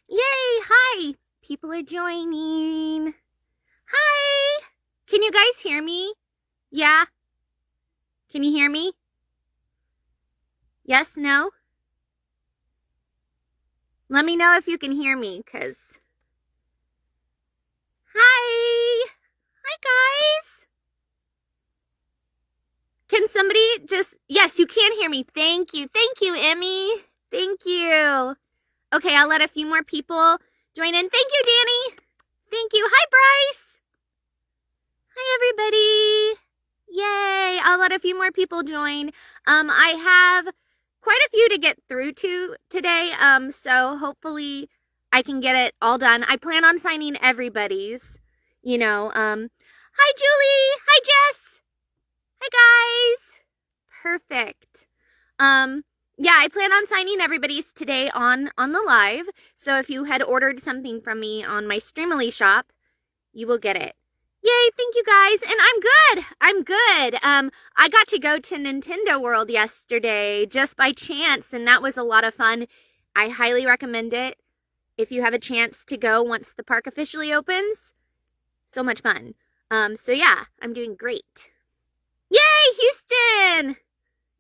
Yay! Hi! People are joining. Hi! Can you guys hear me? Yeah? Can you hear me? Yes? No? Let me know if you can hear me, cause... Hi! Hi, guys! Can somebody just... Yes, you can hear me. Thank you. Thank you, Emmy. Thank you. Okay, I'll let a few more people join in. Thank you, Danny. Thank you. Hi, Bryce. Hi, everybody. Yay. I'll let a few more people join. I have quite a few to get through to today, so hopefully I can get it all done. I plan on signing everybody's, Hi, Julie. Hi, Jess. Hi, guys. Perfect. Yeah, I plan on signing everybody's today on the live. So if you had ordered something from me on my Streamily shop, you will get it. Yay, thank you guys. And I'm good. I got to go to Nintendo World yesterday just by chance, and that was a lot of fun. I highly recommend it if you have a chance to go once the park officially opens. So much fun. So yeah, I'm doing great. Yay, Houston!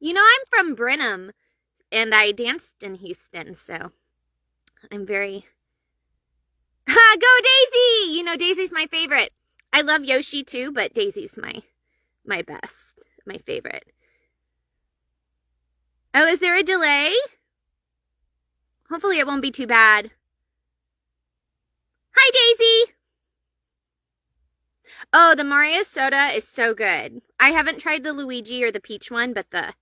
I'm from Brenham. And I danced in Houston, so I'm very... Go Daisy! Daisy's my favorite. I love Yoshi too, but Daisy's my best, my favorite. Oh, is there a delay? Hopefully it won't be too bad. Hi, Daisy! Oh, the Mario soda is so good. I haven't tried the Luigi or the Peach one, but the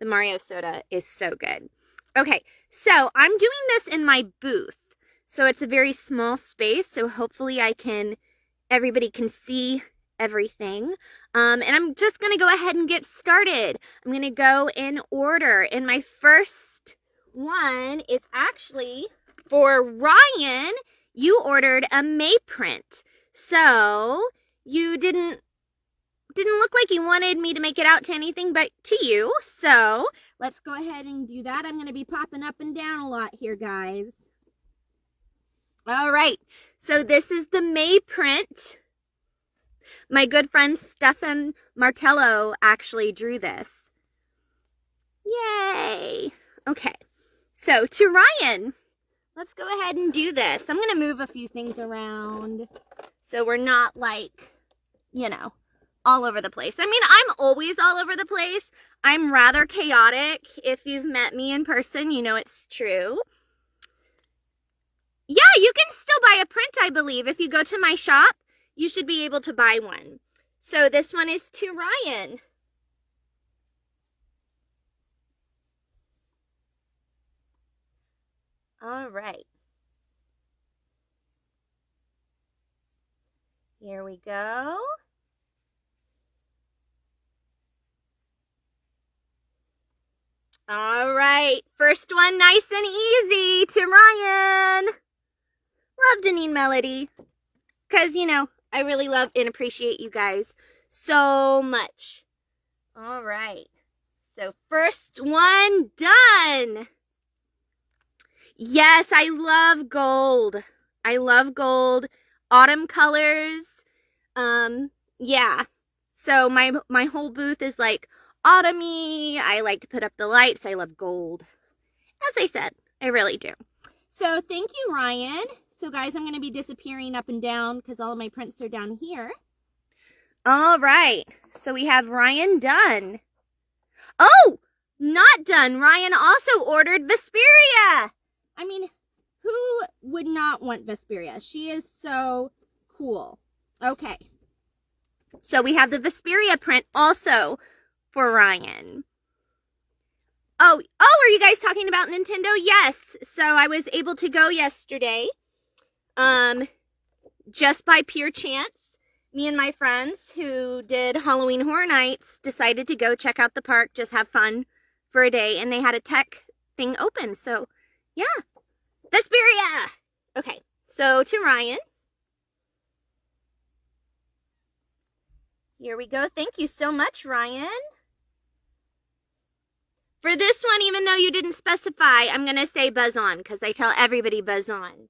Mario soda is so good. Okay, so I'm doing this in my booth. So it's a very small space, so hopefully everybody can see everything. And I'm just going to go ahead and get started. I'm going to go in order. And my first one is actually for Ryan. You ordered a May print. So you didn't look like you wanted me to make it out to anything but to you. So let's go ahead and do that. I'm going to be popping up and down a lot here, guys. All right. So this is the May print. My good friend Stefan Martello actually drew this. Yay. Okay. So to Ryan, let's go ahead and do this. I'm going to move a few things around so we're not all over the place. I mean, I'm always all over the place. I'm rather chaotic. If you've met me in person, you know it's true. Yeah, you can still buy a print, I believe. If you go to my shop, you should be able to buy one. So this one is to Ryan. All right. Here we go. All right, first one nice and easy to Ryan. Love Deneen Melody. Because, I really love and appreciate you guys so much. All right, so first one done. Yes, I love gold. I love gold. Autumn colors. Yeah. So my whole booth is like autumny. I like to put up the lights. I love gold. As I said, I really do. So thank you, Ryan. So guys, I'm going to be disappearing up and down because all of my prints are down here. All right. So we have Ryan done. Oh, not done. Ryan also ordered Vesperia. I mean, who would not want Vesperia? She is so cool. Okay. So we have the Vesperia print also for Ryan. Oh, are you guys talking about Nintendo? Yes. So I was able to go yesterday. Just by pure chance. Me and my friends who did Halloween Horror Nights decided to go check out the park, just have fun for a day, and they had a tech thing open. So, yeah. Vesperia! Okay, so to Ryan. Here we go. Thank you so much, Ryan. For this one, even though you didn't specify, I'm going to say buzz on because I tell everybody buzz on.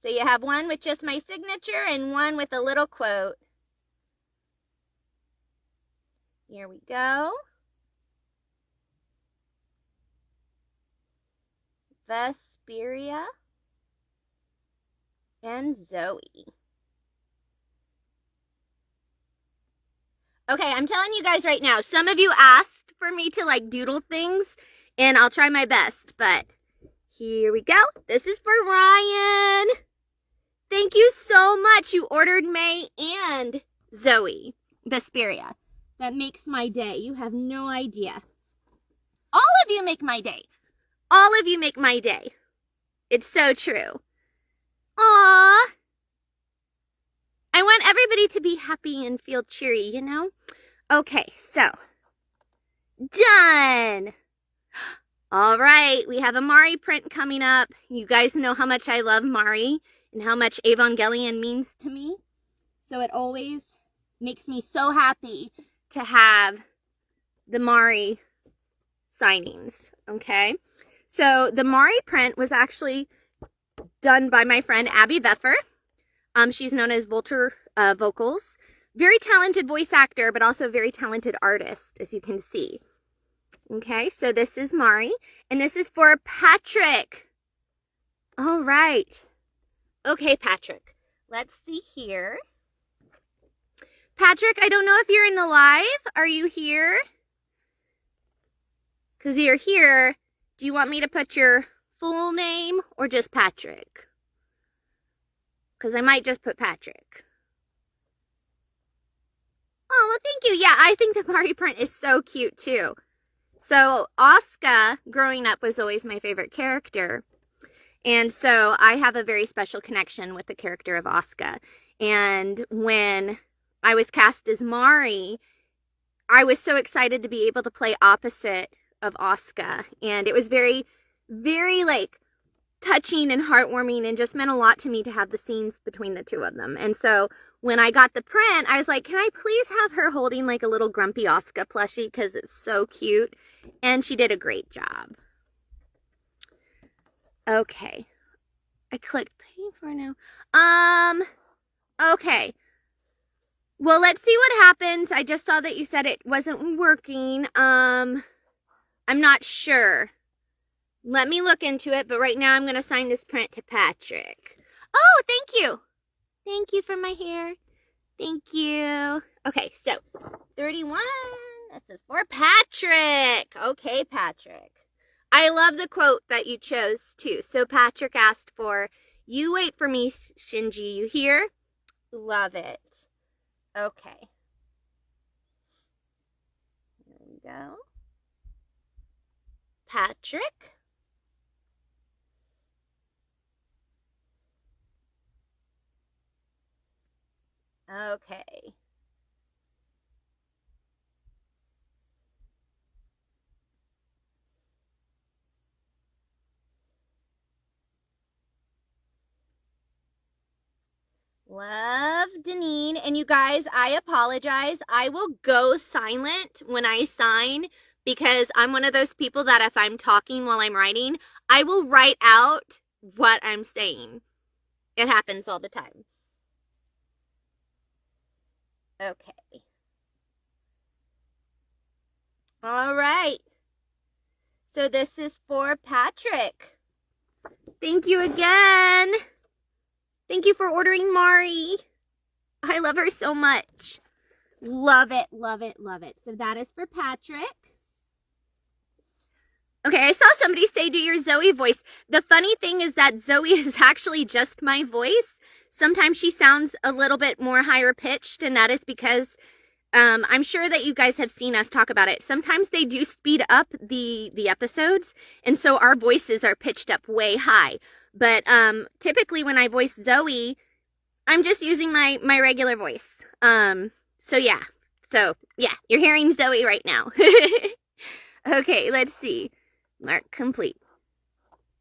So you have one with just my signature and one with a little quote. Here we go. Vesperia and Zoe. Okay, I'm telling you guys right now, some of you asked for me to like doodle things, and I'll try my best, but here we go. This is for Ryan. Thank you so much. You ordered May and Zoe Vesperia. That makes my day. You have no idea. All of you make my day. All of you make my day. It's so true. Aww. I want everybody to be happy and feel cheery, you know? Okay, so. Done. All right, we have a Mari print coming up. You guys know how much I love Mari and how much Evangelion means to me. So it always makes me so happy to have the Mari signings, okay? So the Mari print was actually done by my friend Abby Veffer. She's known as Vulture Vocals. Very talented voice actor, but also very talented artist, as you can see. Okay, so this is Mari, and this is for Patrick. All right. Okay, Patrick. Let's see here. Patrick, I don't know if you're in the live. Are you here? Because you're here. Do you want me to put your full name or just Patrick? Because I might just put Patrick. Oh, well, thank you. Yeah, I think the Mari print is so cute, too. So, Asuka, growing up, was always my favorite character. And so, I have a very special connection with the character of Asuka. And when I was cast as Mari, I was so excited to be able to play opposite of Asuka. And it was very, very, like, touching and heartwarming, and just meant a lot to me to have the scenes between the two of them. And so when I got the print, I was like, can I please have her holding like a little grumpy Asuka plushie, because it's so cute. And she did a great job. Okay. I clicked pay for now. Okay. Well, let's see what happens. I just saw that you said it wasn't working. I'm not sure. Let me look into it, but right now I'm going to sign this print to Patrick. Oh, thank you. Thank you for my hair. Thank you. Okay, so 31. This is for Patrick. Okay, Patrick. I love the quote that you chose, too. So Patrick asked for, "You wait for me, Shinji. You hear?" Love it. Okay. There we go. Patrick. Okay. Love, Deneen. And you guys, I apologize. I will go silent when I sign, because I'm one of those people that if I'm talking while I'm writing, I will write out what I'm saying. It happens all the time. Okay. All right. So this is for Patrick. Thank you again. Thank you for ordering Mari. I love her so much. Love it, love it, love it. So that is for Patrick. Okay, I saw somebody say do your Zoe voice. The funny thing is that Zoe is actually just my voice. Sometimes she sounds a little bit more higher pitched, and that is because I'm sure that you guys have seen us talk about it. Sometimes they do speed up the episodes, and so our voices are pitched up way high. But typically when I voice Zoe, I'm just using my regular voice. So yeah, you're hearing Zoe right now. Okay, let's see. Mark complete.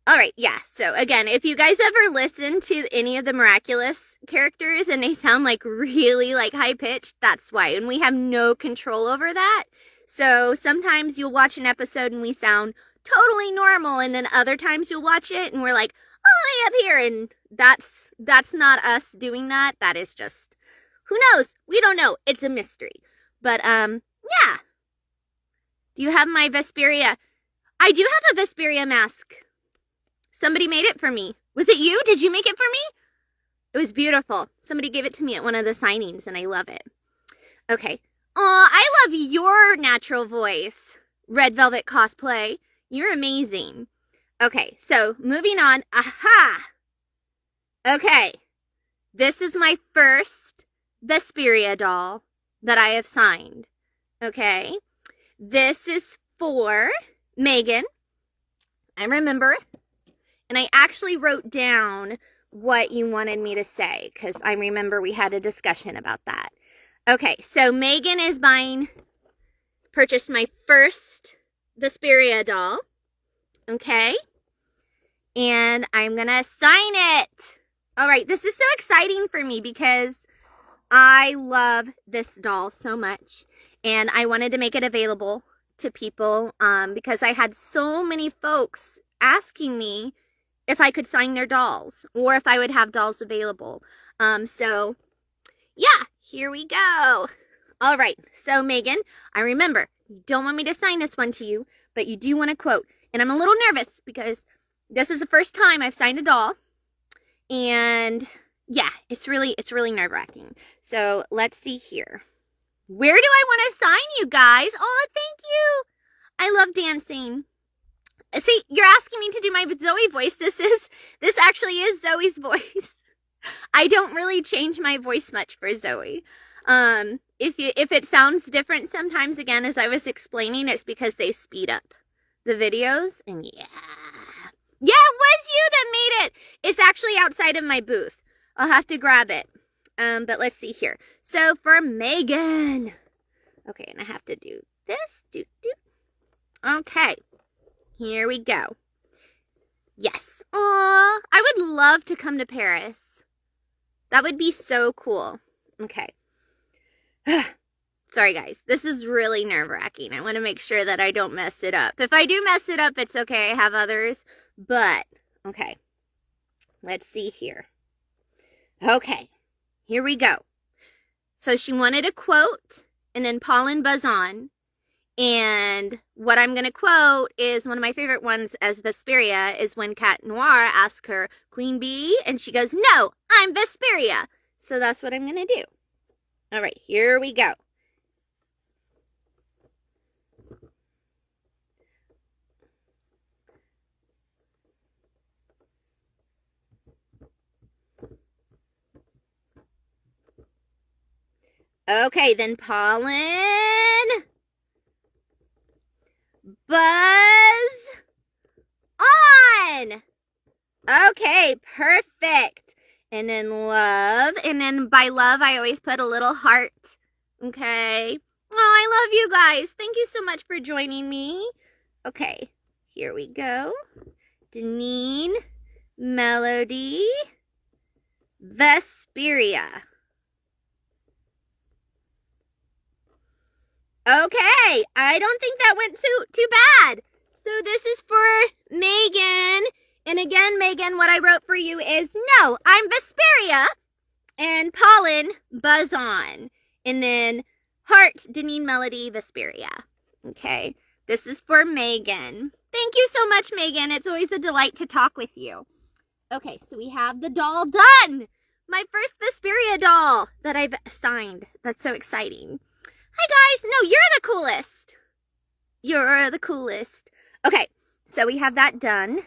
All right, yeah. So again, if you guys ever listen to any of the Miraculous characters and they sound like really like high pitched, that's why. And we have no control over that. So sometimes you'll watch an episode and we sound totally normal, and then other times you'll watch it and we're like, all the way up here, and that's not us doing that. That is just, who knows? We don't know. It's a mystery. But, yeah. Do you have my Vesperia? I do have a Vesperia mask. Somebody made it for me. Was it you? Did you make it for me? It was beautiful. Somebody gave it to me at one of the signings, and I love it. Okay. Aw, I love your natural voice. Red Velvet Cosplay. You're amazing. Okay, so moving on. Aha! Okay. This is my first Vesperia doll that I have signed. Okay. This is for Megan. I remember. And I actually wrote down what you wanted me to say, because I remember we had a discussion about that. Okay, so Megan is purchased my first Vesperia doll. Okay. And I'm going to sign it. All right, this is so exciting for me because I love this doll so much. And I wanted to make it available to people because I had so many folks asking me if I could sign their dolls or if I would have dolls available. So, yeah, here we go. All right, so Megan, I remember, you don't want me to sign this one to you, but you do want a quote. And I'm a little nervous because this is the first time I've signed a doll. And, yeah, it's really nerve-wracking. So, let's see here. Where do I want to sign you guys? Oh, thank you. I love dancing. See, you're asking me to do my Zoe voice. This actually is Zoe's voice. I don't really change my voice much for Zoe. If it sounds different sometimes, again, as I was explaining, it's because they speed up the videos. And yeah, it was you that made it. It's actually outside of my booth. I'll have to grab it. But let's see here. So for Megan. Okay, and I have to do this. Okay. Here we go. Yes. Aw, I would love to come to Paris. That would be so cool. Okay. Sorry, guys. This is really nerve-wracking. I want to make sure that I don't mess it up. If I do mess it up, it's okay. I have others. But, okay. Let's see here. Okay. Here we go. So she wanted a quote, and then Paulin buzz on. And what I'm going to quote is one of my favorite ones as Vesperia is when Cat Noir asks her, Queen Bee? And she goes, no, I'm Vesperia. So that's what I'm going to do. All right, here we go. Okay, then Pollen. Buzz on. Okay, perfect. And then love. And then by love, I always put a little heart. Okay. Oh, I love you guys. Thank you so much for joining me. Okay, here we go. Deneen, Melody, Vesperia. Okay, I don't think that went too bad. So this is for Megan. And again, Megan, what I wrote for you is, no, I'm Vesperia. And Pollen, buzz on. And then heart, Deneen, Melody, Vesperia. Okay, this is for Megan. Thank you so much, Megan. It's always a delight to talk with you. Okay, so we have the doll done. My first Vesperia doll that I've signed. That's so exciting. Hi, guys. No, you're the coolest. You're the coolest. Okay, so we have that done.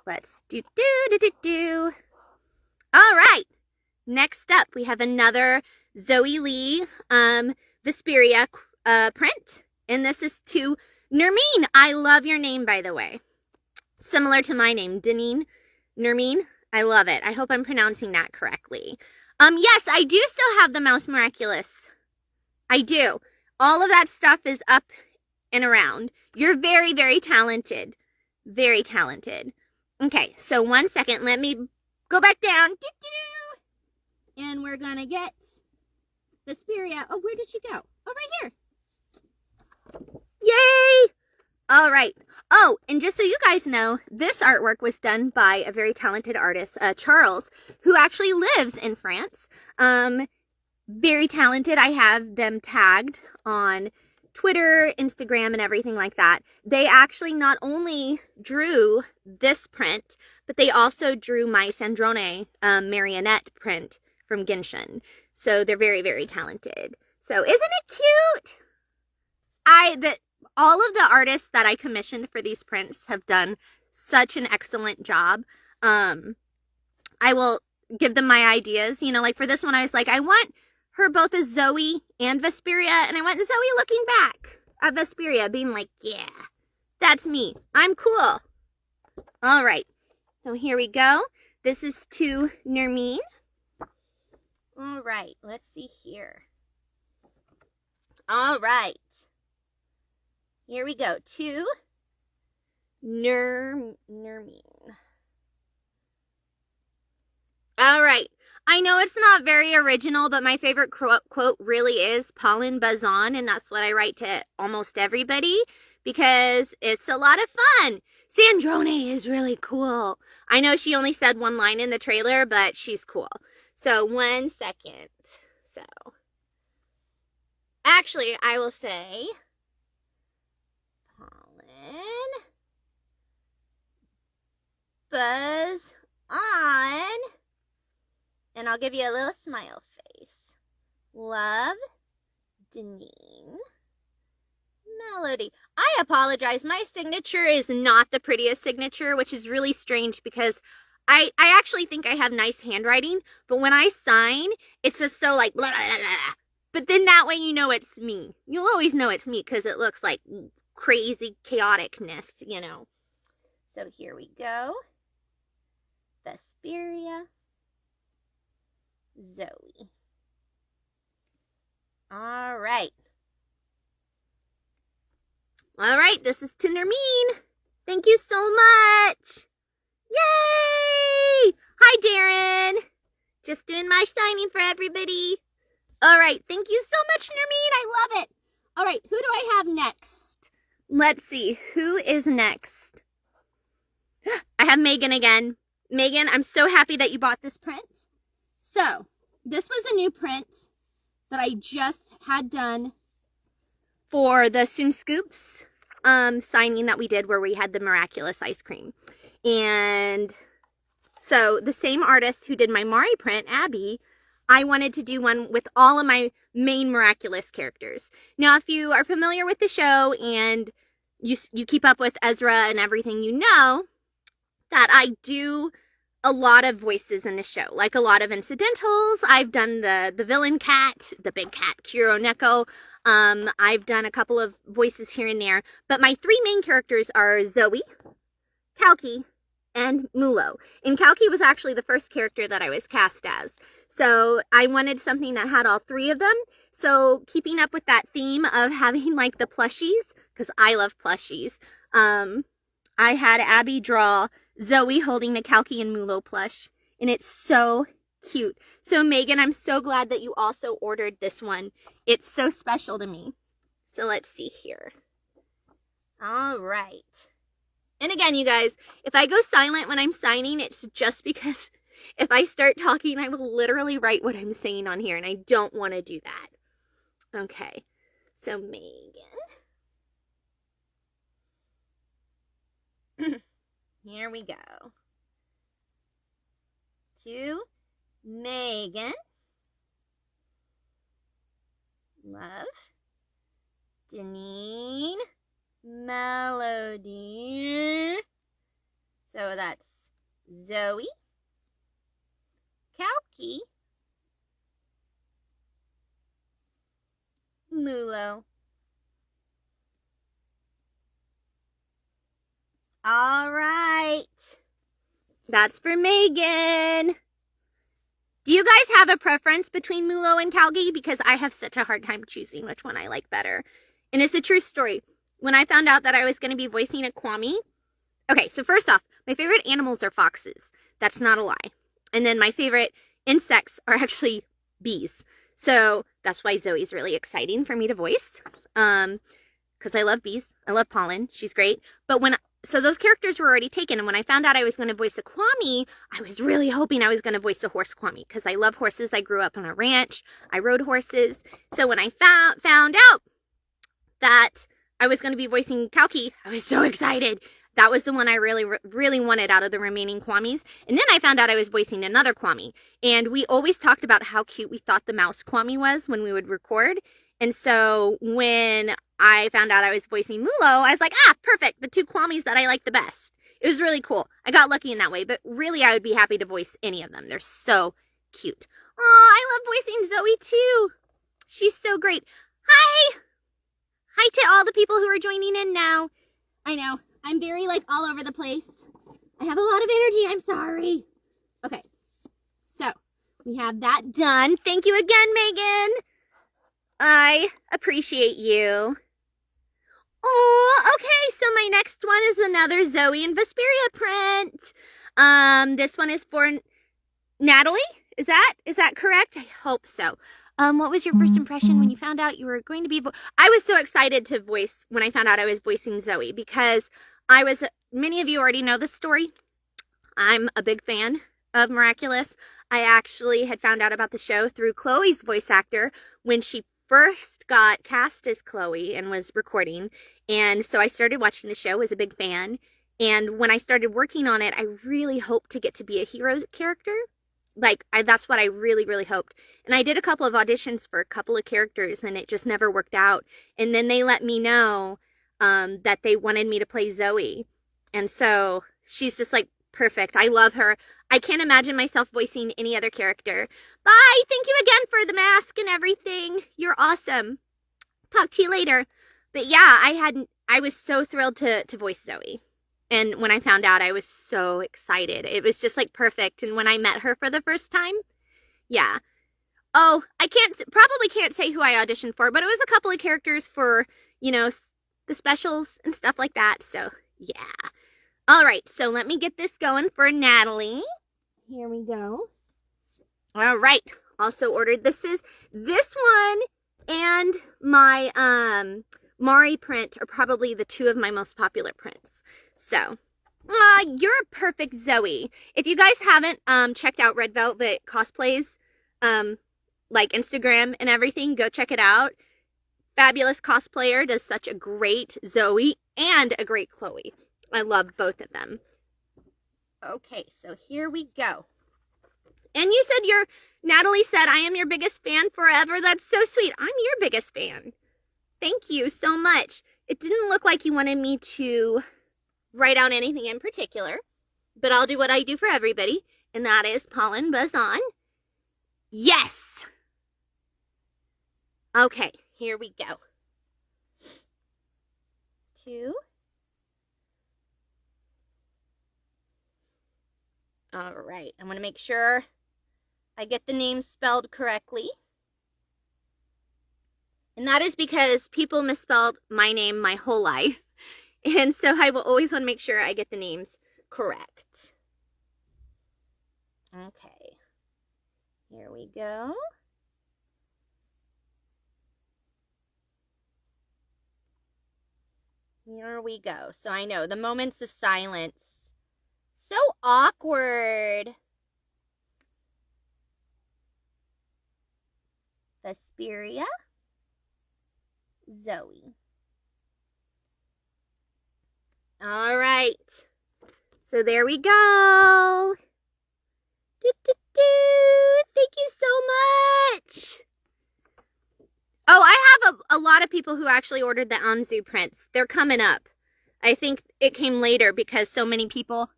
Let's do. All right. Next up, we have another Zoe Lee Vesperia print. And this is to Nermeen. I love your name, by the way. Similar to my name, Deneen. Nermeen. I love it. I hope I'm pronouncing that correctly. Yes, I do still have the Mouse Miraculous. I do. All of that stuff is up and around. You're very, very talented. Very talented. Okay, so 1 second. Let me go back down. And we're going to get Vesperia. Oh, where did she go? Oh, right here. Yay! All right. Oh, and just so you guys know, this artwork was done by a very talented artist, Charles, who actually lives in France. Very talented. I have them tagged on Twitter, Instagram, and everything like that. They actually not only drew this print, but they also drew my Sandrone marionette print from Genshin. So they're very, very talented. So isn't it cute? All of the artists that I commissioned for these prints have done such an excellent job. I will give them my ideas. You know, like for this one, I was like, I want her both as Zoe and Vesperia, and I want Zoe looking back at Vesperia, being like, yeah, that's me. I'm cool. All right. So here we go. This is to Nermeen. All right. Let's see here. All right. Here we go. To Nermeen. All right. I know it's not very original, but my favorite quote really is pollen buzz on, and that's what I write to almost everybody because it's a lot of fun. Sandrone is really cool. I know she only said one line in the trailer, but she's cool. So 1 second. So actually, I will say pollen buzz on. And I'll give you a little smile face. Love, Deneen, Melody. I apologize. My signature is not the prettiest signature, which is really strange because I actually think I have nice handwriting. But when I sign, it's just so like blah, blah, blah, blah. But then that way you know it's me. You'll always know it's me because it looks like crazy chaoticness, you know. So here we go. Vesperia. Zoe. All right. All right, this is to Nermeen. Thank you so much. Yay! Hi, Darren. Just doing my signing for everybody. All right, thank you so much, Nermeen. I love it. All right, who do I have next? Let's see, who is next? I have Megan again. Megan, I'm so happy that you bought this print. So, this was a new print that I just had done for the Soon Scoops signing that we did where we had the Miraculous ice cream. And so, the same artist who did my Mari print, Abby, I wanted to do one with all of my main Miraculous characters. Now, if you are familiar with the show and you keep up with Ezra and everything, you know that I do a lot of voices in the show, like a lot of incidentals. I've done the villain cat, the big cat, Kuro Neko. I've done a couple of voices here and there, but my 3 main characters are Zoe, Kalki, and Mulo. And Kalki was actually the first character that I was cast as. So I wanted something that had all 3 of them. So keeping up with that theme of having like the plushies, because I love plushies, I had Abby draw Zoe holding the Kalki and Mulo plush, and it's so cute. So Megan, I'm so glad that you also ordered this one. It's so special to me. So let's see here. All right. And again, you guys, if I go silent when I'm signing, it's just because if I start talking, I will literally write what I'm saying on here, and I don't want to do that. Okay. So Megan. Here we go. To Megan. Love. Deneen. Melody. So that's Zoe. Kalki. Mulo. All right. That's for Megan. Do you guys have a preference between Mulo and Kalki? Because I have such a hard time choosing which one I like better. And it's a true story. When I found out that I was going to be voicing a Kwami. Okay, so first off, my favorite animals are foxes. That's not a lie. And then my favorite insects are actually bees. So that's why Zoe's really exciting for me to voice. Because because I love bees. I love pollen. She's great. But so those characters were already taken, and when I found out I was going to voice a Kwami, I was really hoping I was going to voice a horse Kwami, because I love horses. I grew up on a ranch. I rode horses. So when I found out that I was going to be voicing Kalki, I was so excited. That was the one I really, really wanted out of the remaining Kwamis. And then I found out I was voicing another Kwami. And we always talked about how cute we thought the mouse Kwami was when we would record. And so when I found out I was voicing Mulo, I was like, perfect. The two Kwamis that I like the best. It was really cool. I got lucky in that way. But really, I would be happy to voice any of them. They're so cute. Oh, I love voicing Zoe too. She's so great. Hi. Hi to all the people who are joining in now. I know. I'm very, all over the place. I have a lot of energy. I'm sorry. Okay. So, we have that done. Thank you again, Megan. I appreciate you. Oh, okay. So, my next one is another Zoe and Vesperia print. This one is for Natalie. Is that correct? I hope so. What was your first impression when you found out you were going to be... I was so excited to voice when I found out I was voicing Zoe, because many of you already know this story. I'm a big fan of Miraculous. I actually had found out about the show through Chloe's voice actor when she first got cast as Chloe and was recording. And so I started watching the show, was a big fan. And when I started working on it, I really hoped to get to be a hero character. That's what I really, really hoped. And I did a couple of auditions for a couple of characters, and it just never worked out. And then they let me know that they wanted me to play Zoe. And so she's just perfect. I love her. I can't imagine myself voicing any other character. Bye. Thank you again for the mask and everything. You're awesome. Talk to you later. But yeah, I was so thrilled to voice Zoe. And when I found out, I was so excited. It was just perfect. And when I met her for the first time, yeah. Oh, I probably can't say who I auditioned for, but it was a couple of characters for, the specials and stuff like that. So, yeah. All right. So let me get this going for Natalie. Here we go. All right. Also ordered. This one and my Mari print are probably the two of my most popular prints. So, you're a perfect Zoe. If you guys haven't checked out Red Velvet Cosplays, Instagram and everything, go check it out. Fabulous cosplayer, does such a great Zoe and a great Chloe. I love both of them. Okay, so here we go. And you said Natalie said, I am your biggest fan forever. That's so sweet. I'm your biggest fan. Thank you so much. It didn't look like you wanted me to write out anything in particular, but I'll do what I do for everybody, and that is pollen buzz on. Yes! Okay, here we go. 2. All right, I'm going to make sure I get the name spelled correctly. And that is because people misspelled my name my whole life. And so I will always want to make sure I get the names correct. Okay. Here we go. Here we go. So I know the moments of silence. So awkward. Vesperia. Zoe. All right. So there we go. Thank you so much. Oh, I have a lot of people who actually ordered the Anzu prints. They're coming up. I think it came later because so many people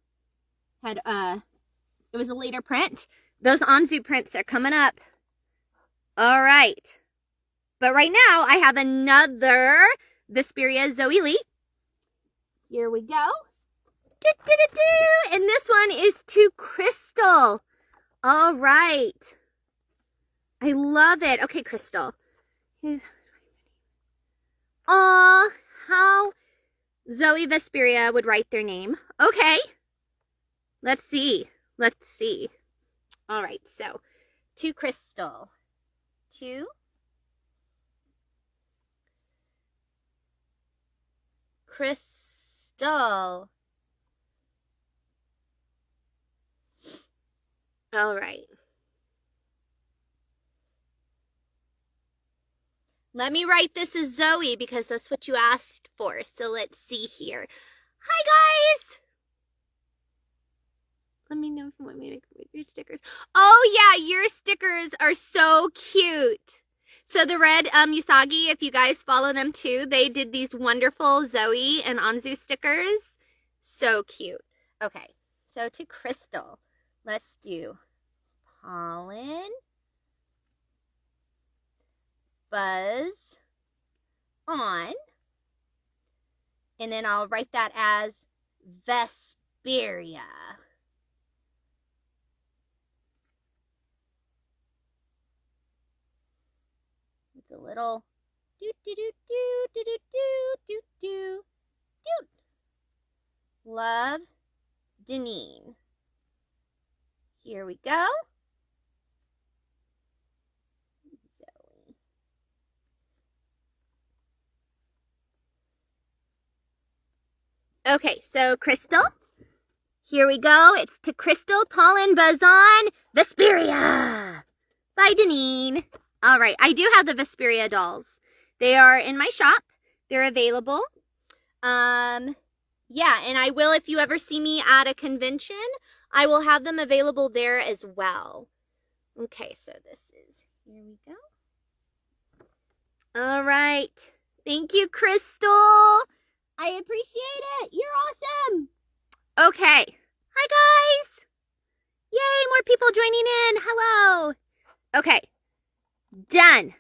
had, it was a later print. Those Anzu prints are coming up. All right. But right now, I have another Vesperia Zoe Lee. Here we go. And this one is to Crystal. All right. I love it. Okay, Crystal. Aw, how Zoe Vesperia would write their name. Okay. Let's see. Let's see. All right, so to Crystal. 2. Crystal. All right. Let me write this as Zoe because that's what you asked for. So let's see here. Hi, guys. Let me know if you want me to make your stickers. Oh, yeah, your stickers are so cute. So the red Usagi, if you guys follow them too, they did these wonderful Zoe and Anzu stickers. So cute. Okay, so to Crystal, let's do pollen, buzz on, and then I'll write that as Vesperia. With a little do do do do do do do do do. Love, Deneen. Here we go. Zoe. Okay, so Crystal. Here we go. It's to Crystal, pollen, buzz on, Vesperia by Deneen. All right, I do have the Vesperia dolls. They are in my shop. They're available. Yeah, and I will, if you ever see me at a convention, I will have them available there as well. Okay, so this is, here we go. All right. Thank you, Crystal. I appreciate it. You're awesome. Okay. Hi, guys. Yay, more people joining in. Hello. Okay. Done.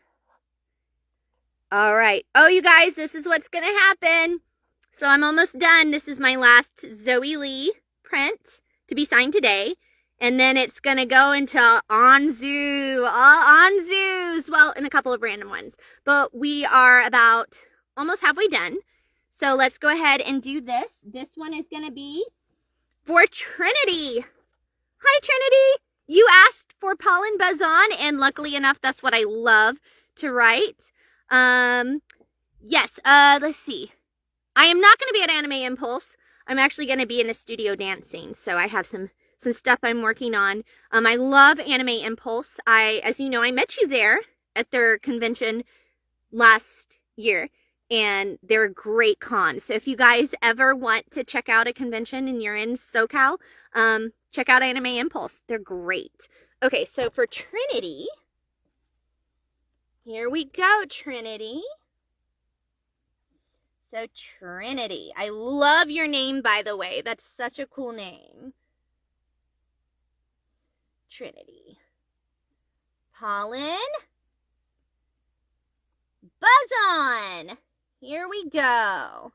All right. Oh, you guys, this is what's going to happen. So I'm almost done. This is my last Zoe Lee print to be signed today. And then it's going to go into Anzu. All Anzus. Well, and a couple of random ones. But we are about almost halfway done. So let's go ahead and do this. This one is going to be for Trinity. Hi, Trinity. You asked for pollen buzz on, and luckily enough, that's what I love to write. Yes, let's see. I am not going to be at Anime Impulse. I'm actually going to be in a studio dancing, so I have some stuff I'm working on. I love Anime Impulse. As you know, I met you there at their convention last year, and they're a great con. So if you guys ever want to check out a convention and you're in SoCal, check out Anime Impulse. They're great. Okay, so for Trinity, here we go, Trinity. So Trinity, I love your name, by the way. That's such a cool name. Trinity. Pollen. Buzz on. Here we go.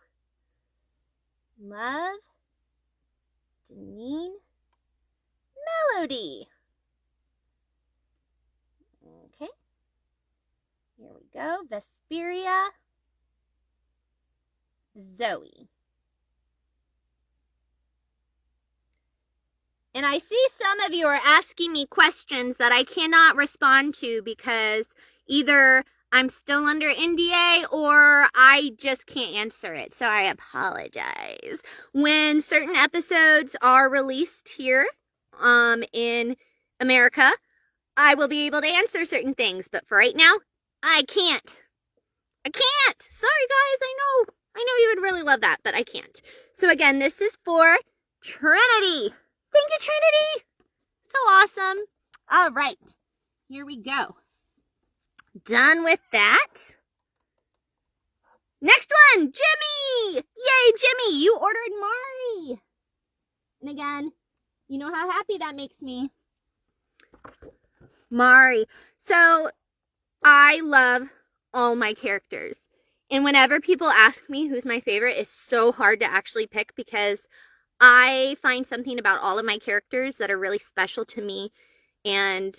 Love. Deneen. Melody. Okay. Here we go. Vesperia. Zoe. And I see some of you are asking me questions that I cannot respond to because either I'm still under NDA or I just can't answer it. So I apologize. When certain episodes are released here in America, I will be able to answer certain things. But for right now, I can't. I can't. Sorry, guys. I know you would really love that, but I can't. So again, this is for Trinity. Thank you, Trinity. So awesome. All right. Here we go. Done with that. Next one, Jimmy. Yay, Jimmy. You ordered Mari. And again, you know how happy that makes me. Mari. So I love all my characters. And whenever people ask me who's my favorite, it's so hard to actually pick because I find something about all of my characters that are really special to me. And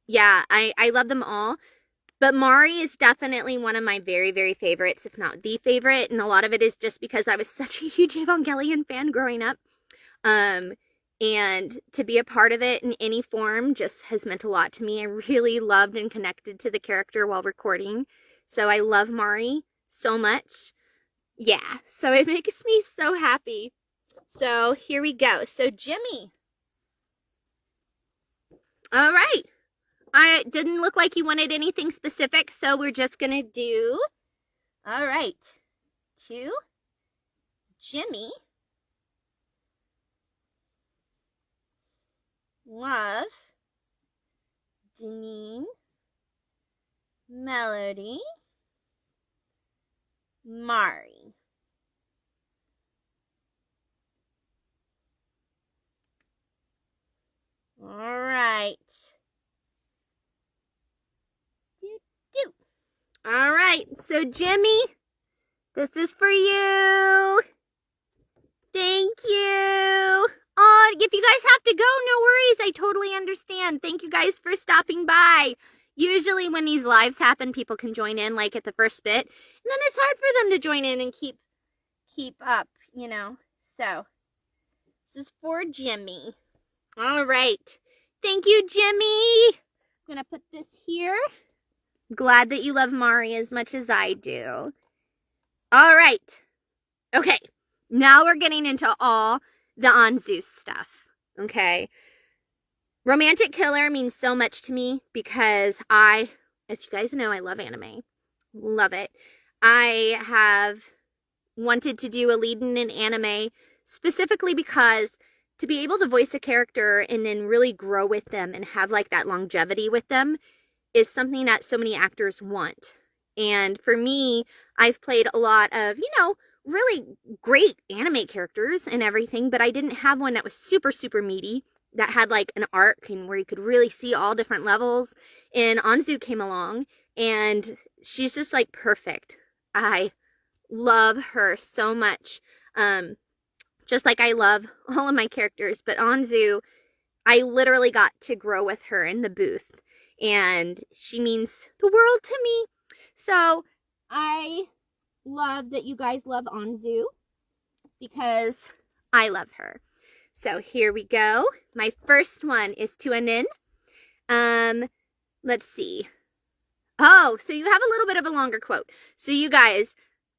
yeah, I love them all. But Mari is definitely one of my very, very favorites, if not the favorite. And a lot of it is just because I was such a huge Evangelion fan growing up. And to be a part of it in any form just has meant a lot to me. I really loved and connected to the character while recording. So I love Mari so much. Yeah, so it makes me so happy. So here we go. So Jimmy. All right. I didn't look like you wanted anything specific, so we're just going to do, all right, to Jimmy, love, Deneen, Melody, Mari. All right. All right, so Jimmy, this is for you. Thank you. Oh, if you guys have to go, no worries. I totally understand. Thank you guys for stopping by. Usually when these lives happen, people can join in like at the first bit, and then it's hard for them to join in and keep up, you know. So, this is for Jimmy. All right. Thank you, Jimmy. I'm going to put this here. Glad that you love Mari as much as I do. All right. Okay. Now we're getting into all the Anzu stuff. Okay. Romantic Killer means so much to me because as you guys know, I love anime. Love it. I have wanted to do a lead in an anime specifically because to be able to voice a character and then really grow with them and have like that longevity with them is something that so many actors want. And for me, I've played a lot of, really great anime characters and everything, but I didn't have one that was super, super meaty, that had like an arc and where you could really see all different levels. And Anzu came along and she's just like perfect. I love her so much. Just like I love all of my characters, but Anzu, I literally got to grow with her in the booth. And she means the world to me. So I love that you guys love Anzu because I love her. So here we go. My first one is to Anin. Let's see. Oh, so you have a little bit of a longer quote. So you guys,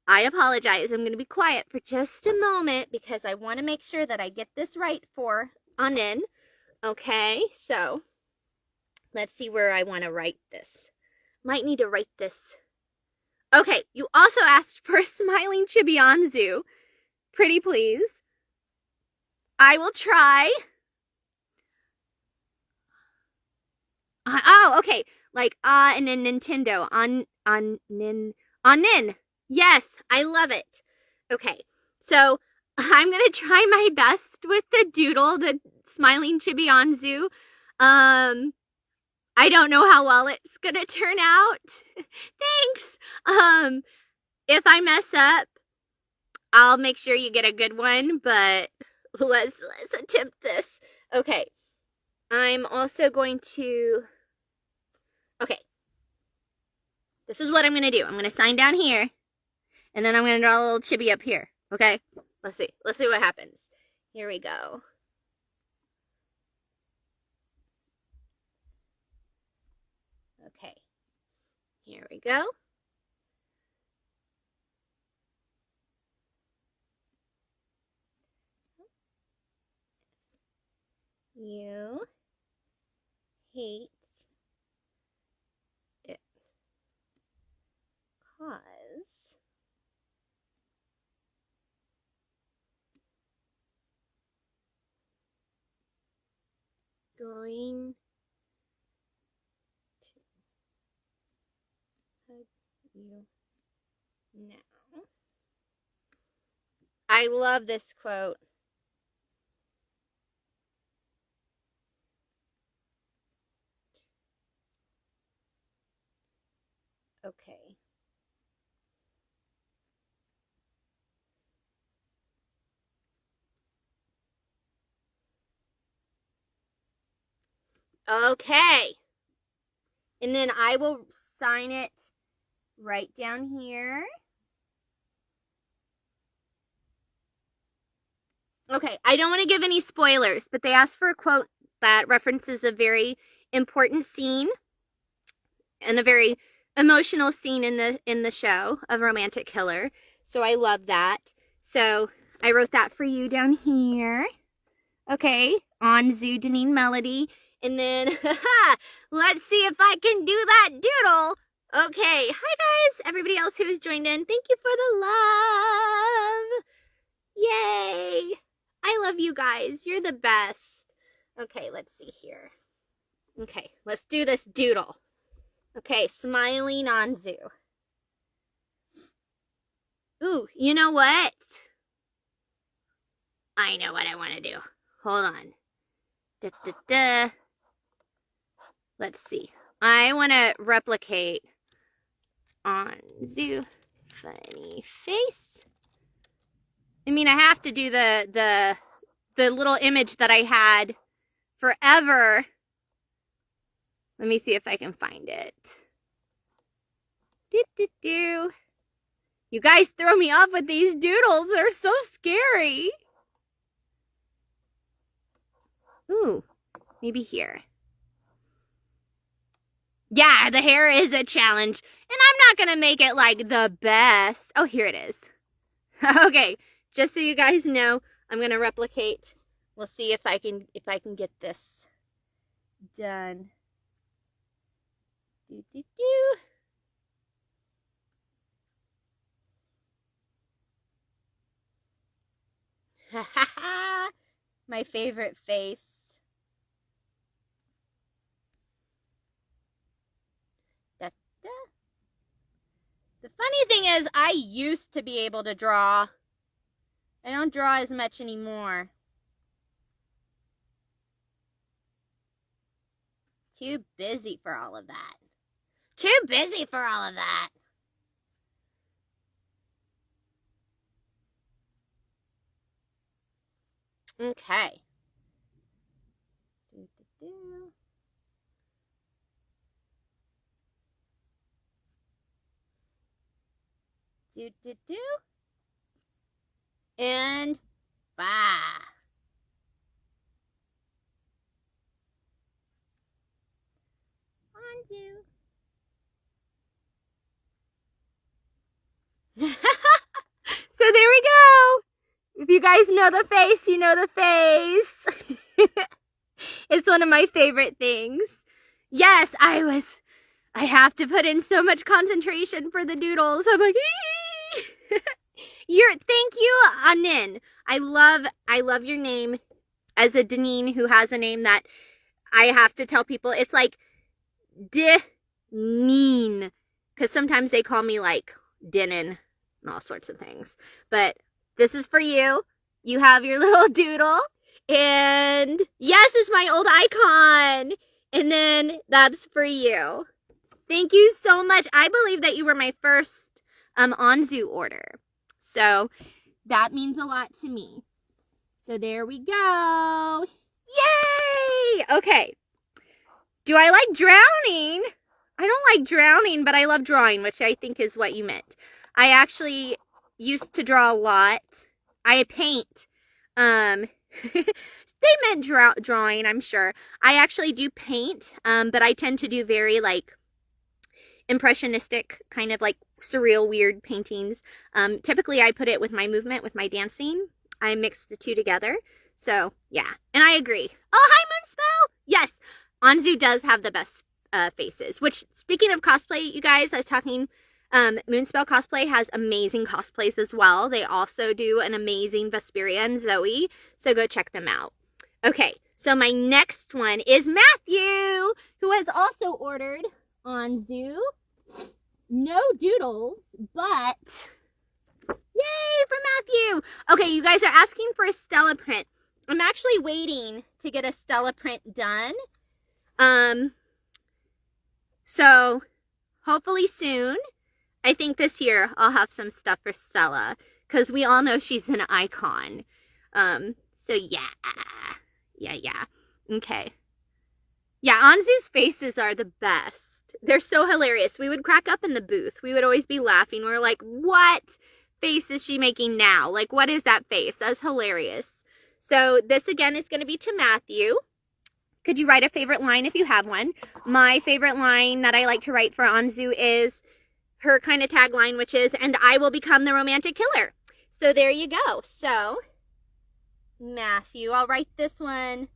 I apologize. I'm going to be quiet for just a moment because I want to make sure that I get this right for Anin. Okay, so let's see where I want to write this. Might need to write this. Okay, you also asked for a smiling chibi Anzu. Pretty please. I will try. Oh, okay. Like, and then Nintendo. Nin. Yes, I love it. Okay, so I'm going to try my best with the doodle, the smiling chibi Anzu. I don't know how well it's gonna turn out. Thanks. If I mess up, I'll make sure you get a good one, but let's attempt this. Okay. I'm also going to... Okay. This is what I'm gonna do. I'm gonna sign down here, and then I'm gonna draw a little chibi up here. Okay? Let's see. Let's see what happens. Here we go. Okay, here we go. You hate it cause going you now. I love this quote. Okay. Okay. And then I will sign it right down here. Okay, I don't want to give any spoilers, but they asked for a quote that references a very important scene and a very emotional scene in the show of Romantic Killer. So I love that. So I wrote that for you down here. Okay, Anzu, Deneen Melody. And then, let's see if I can do that doodle. Okay, hi guys, everybody else who has joined in. Thank you for the love. Yay. I love you guys. You're the best. Okay, let's see here. Okay, let's do this doodle. Okay, smiling Anzu. Ooh, you know what? I know what I want to do. Hold on. Da, da, da. Let's see. I want to replicate Anzu. Funny face. I mean, I have to do the little image that I had forever. Let me see if I can find it. Do. You guys throw me off with these doodles. They're so scary. Ooh, maybe here. Yeah, the hair is a challenge. And I'm not going to make it like the best. Oh, here it is. Okay, just so you guys know, I'm going to replicate. We'll see if I can get this done. Ha ha ha! My favorite face. Da, da. The funny thing is, I used to be able to draw. I don't draw as much anymore. Too busy for all of that. Too busy for all of that. Okay. Do. And bye. Anzu. So there we go. If you guys know the face, you know the face. It's one of my favorite things. Yes, I have to put in so much concentration for the doodles. I'm like, thank you, Anin. I love your name as a Deneen who has a name that I have to tell people. It's like Deneen, because sometimes they call me like Deneen and all sorts of things. But this is for you. You have your little doodle. And yes, it's my old icon. And then that's for you. Thank you so much. I believe that you were my first Anzu order. So that means a lot to me. So there we go. Yay! Okay. Do I like drowning? I don't like drowning, but I love drawing, which I think is what you meant. I actually used to draw a lot. I paint. They meant drawing, I'm sure. I actually do paint, but I tend to do very like impressionistic, kind of like surreal, weird paintings. Typically I put it with my movement, with my dancing. I mix the two together. So yeah, and I agree. Oh, hi Moonspell! Yes, Anzu does have the best faces, which speaking of cosplay, you guys, I was talking, Moonspell Cosplay has amazing cosplays as well. They also do an amazing Vesperia and Zoe, so go check them out. Okay, so my next one is Matthew, who has also ordered Anzu. No doodles, but yay for Matthew. Okay, you guys are asking for a Stella print. I'm actually waiting to get a Stella print done. So hopefully soon. I think this year I'll have some stuff for Stella, because we all know she's an icon. So yeah. Okay. Yeah, Anzu's faces are the best. They're so hilarious. We would crack up in the booth. We would always be laughing. We're like, what face is she making now? Like, what is that face? That's hilarious. So this again is going to be to Matthew. Could you write a favorite line if you have one? My favorite line that I like to write for Anzu is, her kind of tagline, which is, and I will become the romantic killer. So there you go. So, Matthew, I'll write this one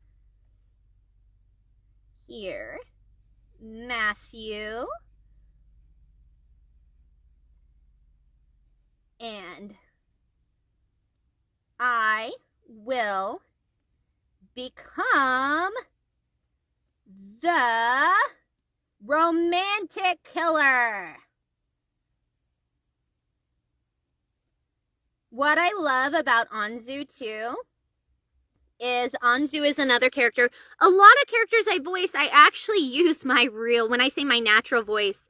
here. Matthew. And I will become the romantic killer. What I love about Anzu too is Anzu is another character. A lot of characters I voice, I actually use my real, when I say my natural voice,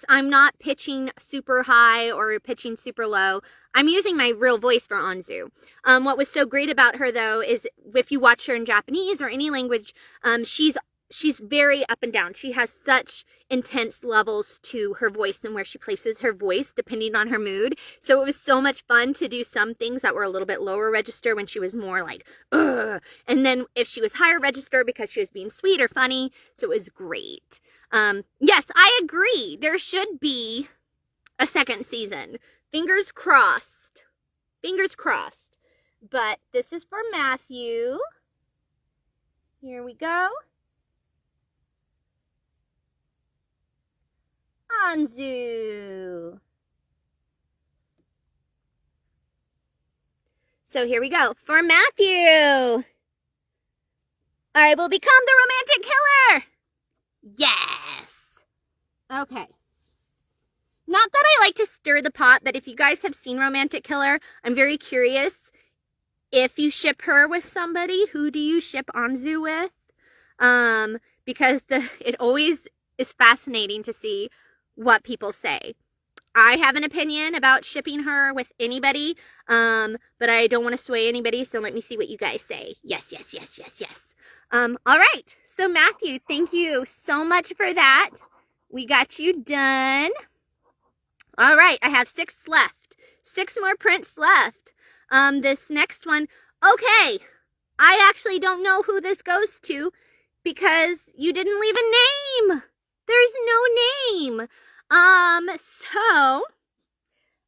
I'm not pitching super high or pitching super low. I'm using my real voice for Anzu. What was so great about her though is if you watch her in Japanese or any language, she's very up and down. She has such intense levels to her voice and where she places her voice depending on her mood. So it was so much fun to do some things that were a little bit lower register when she was more like, ugh. And then if she was higher register because she was being sweet or funny. So it was great. Yes, I agree. There should be a second season. Fingers crossed. Fingers crossed. But this is for Matthew. Here we go. Anzu. So here we go for Matthew. I will become the romantic killer. Yes. Okay. Not that I like to stir the pot, but if you guys have seen Romantic Killer, I'm very curious if you ship her with somebody. Who do you ship Anzu with? Because it always is fascinating to see what people say. I have an opinion about shipping her with anybody, but I don't want to sway anybody, so let me see what you guys say. Yes, yes, yes, yes, yes. All right, so Matthew, thank you so much for that. We got you done. All right, I have 6 left. 6 more prints left. This next one, okay, I actually don't know who this goes to because you didn't leave a name. There's no name. So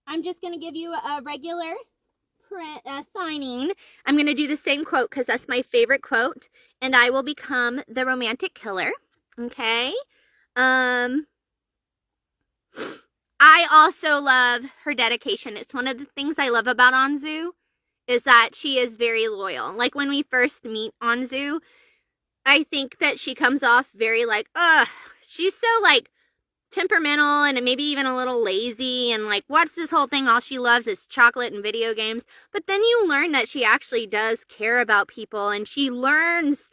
I'm just going to give you a regular print signing. I'm going to do the same quote because that's my favorite quote. And I will become the romantic killer. Okay. I also love her dedication. It's one of the things I love about Anzu is that she is very loyal. Like when we first meet Anzu, I think that she comes off very like, she's so like temperamental and maybe even a little lazy and like, what's this whole thing? All she loves is chocolate and video games. But then you learn that she actually does care about people and she learns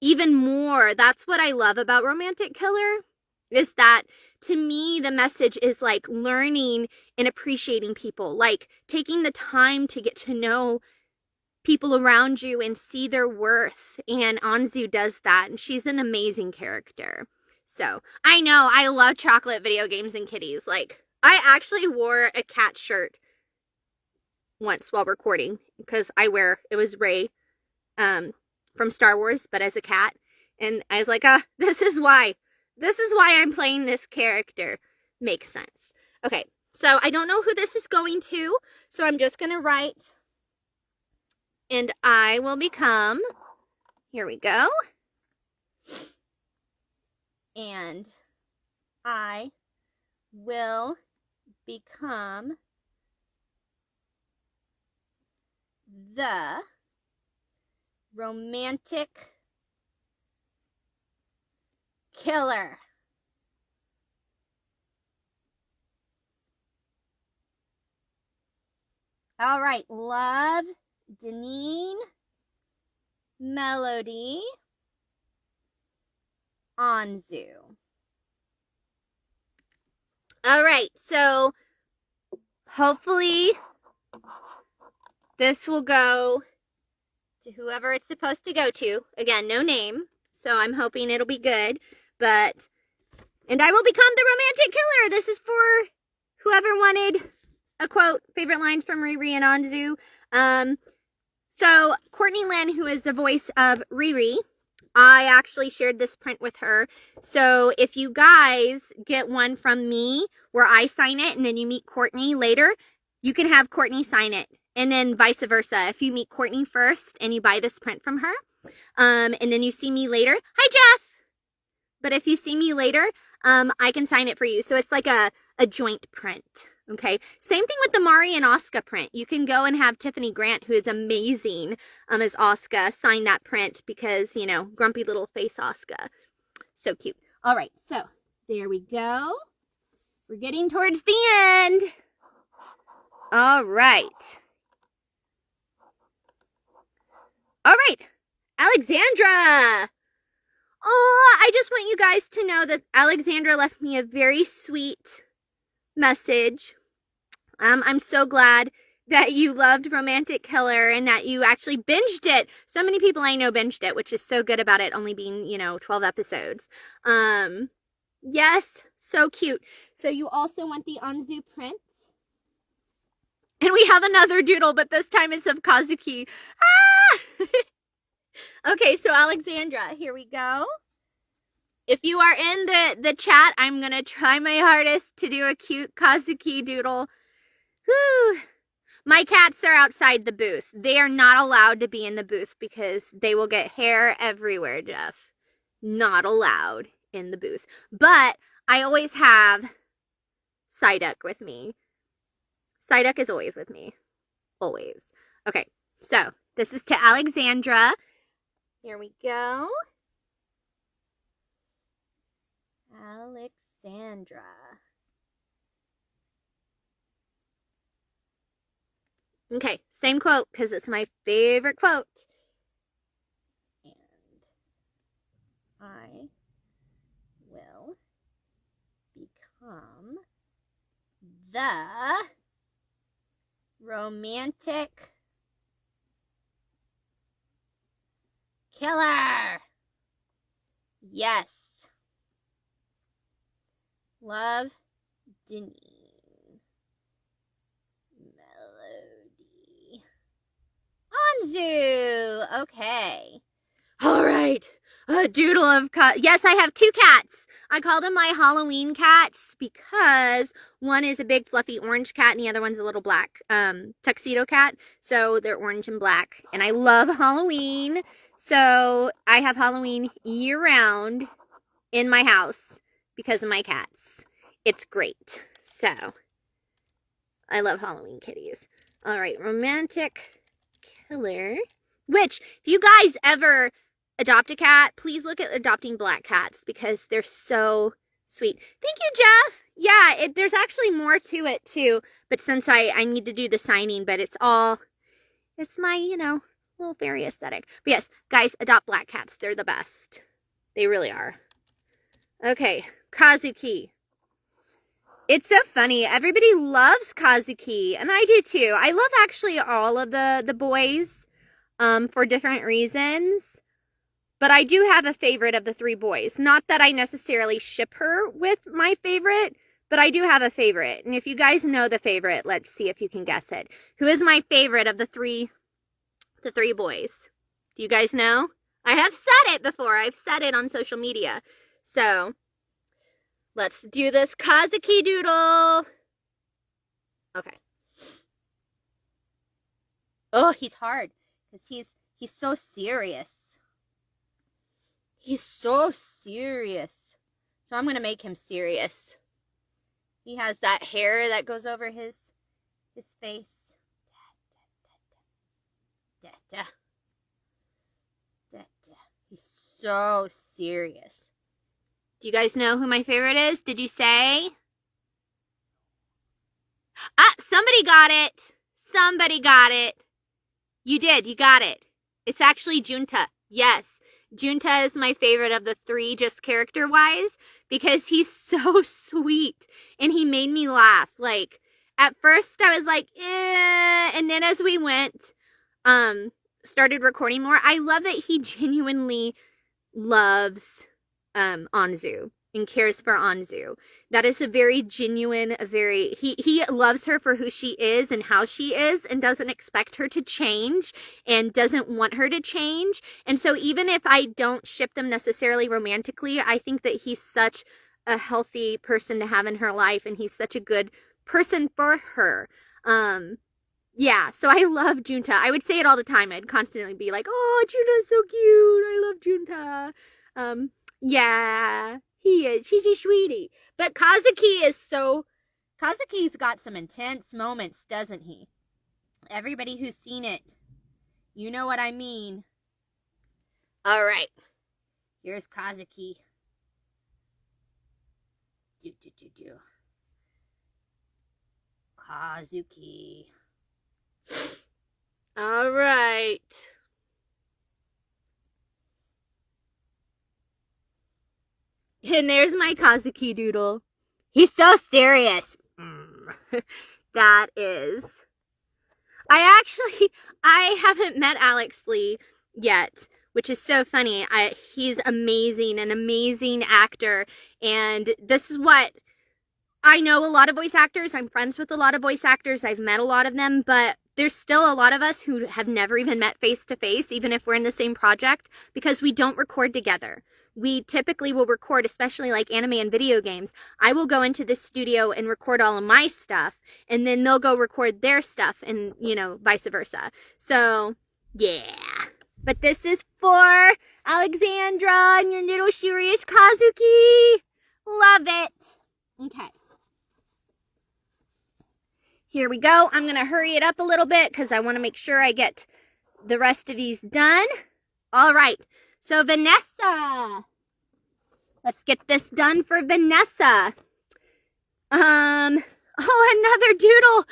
even more. That's what I love about Romantic Killer is that to me, the message is like learning and appreciating people, like taking the time to get to know people around you and see their worth. And Anzu does that. And she's an amazing character. So I know I love chocolate, video games, and kitties. Like I actually wore a cat shirt once while recording because it was Rey from Star Wars, but as a cat. And I was like, this is why I'm playing this character. Makes sense. Okay, so I don't know who this is going to, so I'm just going to write, and I will become, here we go, and I will become the romantic killer. All right, love, Deneen, Melody, Anzu. All right, so hopefully this will go to whoever it's supposed to go to. Again, no name, so I'm hoping it'll be good. And I will become the romantic killer. This is for whoever wanted a quote, favorite line from Riri and Anzu. So Courtney Lynn, who is the voice of Riri, I actually shared this print with her. So if you guys get one from me where I sign it and then you meet Courtney later, you can have Courtney sign it. And then vice versa. If you meet Courtney first and you buy this print from her, and then you see me later, hi Jeff! But if you see me later, I can sign it for you. So it's like a joint print. Okay. Same thing with the Mari and Asuka print. You can go and have Tiffany Grant, who is amazing, as Asuka, sign that print because, you know, grumpy little face Asuka. So cute. All right. So there we go. We're getting towards the end. All right. All right. Alexandra. Oh, I just want you guys to know that Alexandra left me a very sweet message. I'm so glad that you loved Romantic Killer and that you actually binged it. So many people I know binged it, which is so good about it only being, you know, 12 episodes. Yes, so cute. So you also want the Anzu print. And we have another doodle, but this time it's of Kazuki. Ah! Okay, so Alexandra, here we go. If you are in the chat, I'm going to try my hardest to do a cute Kazuki doodle. Whew. My cats are outside the booth. They are not allowed to be in the booth because they will get hair everywhere, Jeff. Not allowed in the booth. But I always have Psyduck with me. Psyduck is always with me. Always. Okay, so this is to Alexandra. Here we go. Alexandra. Okay, same quote because it's my favorite quote. And I will become the romantic killer. Yes. Love, Deneen. Melody. Anzu. Okay. All right. A doodle of yes, I have two cats. I call them my Halloween cats because one is a big fluffy orange cat and the other one's a little black tuxedo cat. So they're orange and black. And I love Halloween. So I have Halloween year round in my house because of my cats. It's great. So I love Halloween kitties. All right, romantic killer. Which, if you guys ever adopt a cat, please look at adopting black cats because they're so sweet. Thank you, Jeff. Yeah, there's actually more to it too. But since I need to do the signing, but it's my, you know, little fairy aesthetic. But yes, guys, adopt black cats. They're the best. They really are. Okay, Kazuki. It's so funny. Everybody loves Kazuki, and I do too. I love actually all of the boys for different reasons. But I do have a favorite of the three boys. Not that I necessarily ship her with my favorite, but I do have a favorite. And if you guys know the favorite, let's see if you can guess it. Who is my favorite of the three boys? Do you guys know? I have said it before. I've said it on social media. So, let's do this Kazuki doodle. Okay. Oh, he's hard. Because he's so serious. He's so serious. So I'm going to make him serious. He has that hair that goes over his face. He's so serious. Do you guys know who my favorite is? Did you say? Ah, somebody got it. Somebody got it. You did. You got it. It's actually Junta. Yes. Junta is my favorite of the three, just character-wise, because he's so sweet, and he made me laugh. Like, at first, I was like, eh, and then as we went, started recording more, I love that he genuinely loves Anzu, and cares for Anzu. That is a very genuine, he loves her for who she is and how she is and doesn't expect her to change and doesn't want her to change. And so even if I don't ship them necessarily romantically, I think that he's such a healthy person to have in her life, and he's such a good person for her. Yeah, so I love Junta. I would say it all the time. I'd constantly be like, oh, Junta's so cute. I love Junta. Yeah, he is. She's a sweetie. But Kazuki's got some intense moments, doesn't he? Everybody who's seen it, you know what I mean. All right. Here's Kazuki. Kazuki. All right. And there's my Kazuki doodle. He's so serious. That is. I haven't met Alex Lee yet, which is so funny. He's amazing, an amazing actor. And this is what, I know a lot of voice actors. I'm friends with a lot of voice actors. I've met a lot of them, but there's still a lot of us who have never even met face to face, even if we're in the same project, because we don't record together. We typically will record, especially like anime and video games. I will go into this studio and record all of my stuff, and then they'll go record their stuff, and, you know, vice versa. So, yeah. But this is for Alexandra and your little serious Kazuki. Love it. Okay. Here we go. I'm going to hurry it up a little bit because I want to make sure I get the rest of these done. All right. So Vanessa. Let's get this done for Vanessa. Oh, another doodle.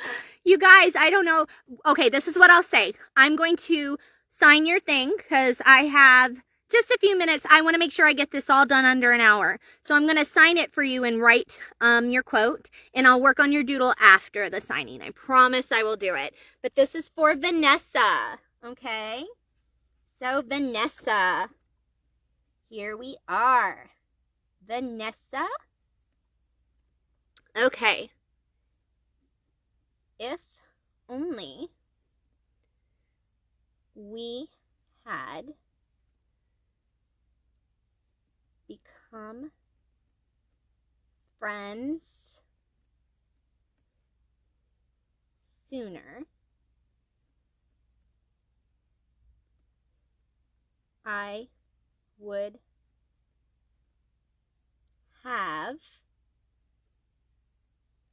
You guys, I don't know. Okay, this is what I'll say. I'm going to sign your thing because I have just a few minutes. I want to make sure I get this all done under an hour. So I'm going to sign it for you and write your quote, and I'll work on your doodle after the signing. I promise I will do it. But this is for Vanessa, okay? So Vanessa, here we are. Vanessa. Okay. If only we had become friends sooner, I would have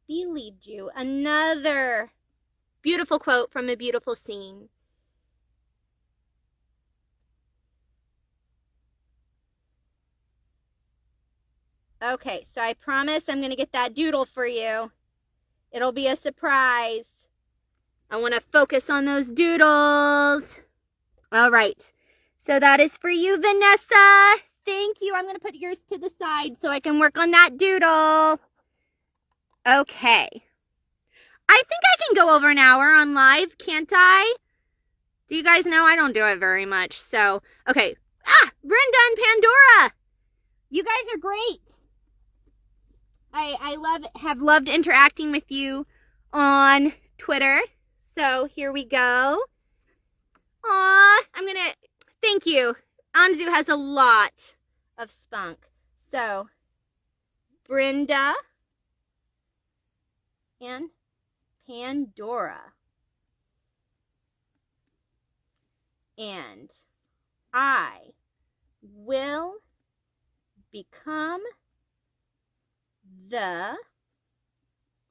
believed you. Another beautiful quote from a beautiful scene. Okay, so I promise I'm going to get that doodle for you. It'll be a surprise. I want to focus on those doodles. All right. So that is for you, Vanessa. Thank you. I'm going to put yours to the side so I can work on that doodle. Okay. I think I can go over an hour on live, can't I? Do you guys know I don't do it very much? So, okay. Brenda and Pandora. You guys are great. I have loved interacting with you on Twitter. So here we go. Thank you. Anzu has a lot of spunk. So, Brenda and Pandora. And I will become the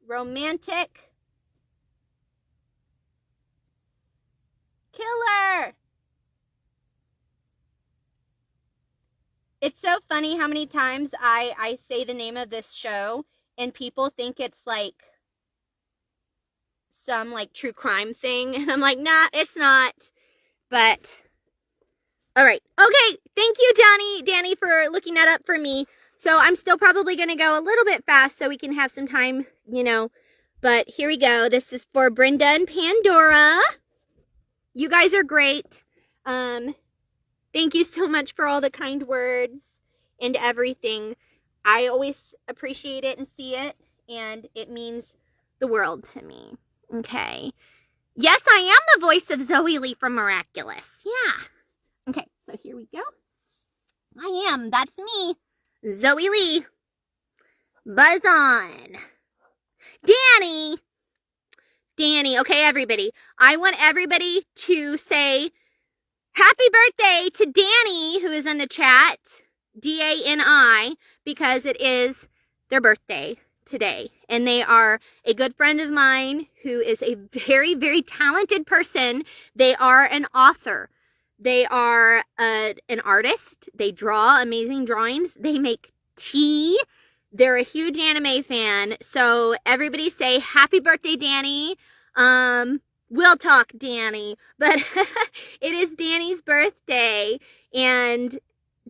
romantic killer. It's so funny how many times I say the name of this show and people think it's like some like true crime thing. And I'm like, nah, it's not. But, all right. Okay, thank you, Danny, for looking that up for me. So I'm still probably going to go a little bit fast so we can have some time, you know. But here we go. This is for Brenda and Pandora. You guys are great. Thank you so much for all the kind words and everything. I always appreciate it and see it, and it means the world to me. Okay. Yes, I am the voice of Zoe Lee from Miraculous. Yeah. Okay, so here we go. I am. That's me. Zoe Lee. Buzz on. Danny. Danny. Okay, everybody. I want everybody to say happy birthday to Danny, who is in the chat. D-A-N-I, because it is their birthday today. And they are a good friend of mine who is a very, very talented person. They are an author. They are an artist. They draw amazing drawings. They make tea. They're a huge anime fan. So everybody say happy birthday, Danny. We'll talk, Danny. But it is Danny's birthday. And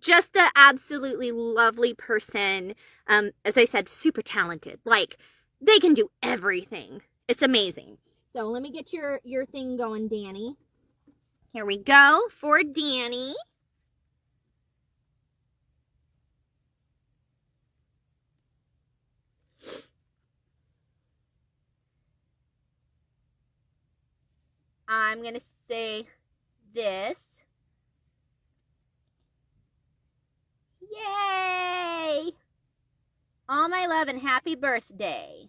just an absolutely lovely person. As I said, super talented. Like, they can do everything. It's amazing. So let me get your thing going, Danny. Here we go for Danny. I'm going to say this. Yay! All my love and happy birthday.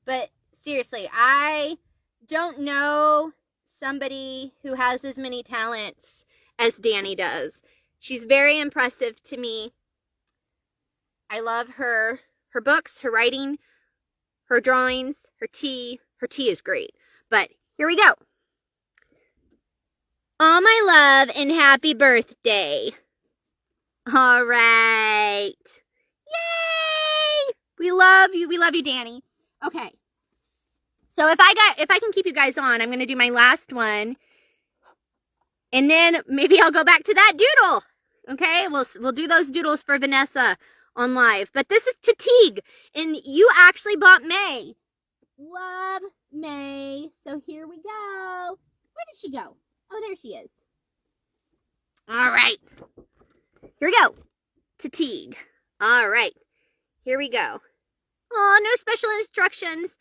But seriously, I don't know somebody who has as many talents as Danny does. She's very impressive to me. I love her books, her writing, her drawings, her tea. Her tea is great. But here we go. All my love and happy birthday. All right. Yay! We love you. We love you, Danny. Okay. So if I can keep you guys on, I'm going to do my last one. And then maybe I'll go back to that doodle. Okay? We'll do those doodles for Vanessa on live. But this is to Teague. And you actually bought May. Love May. So here we go. Where did she go? Oh, there she is. All right. Here we go. To Teague. All right. Here we go. Oh, no special instructions.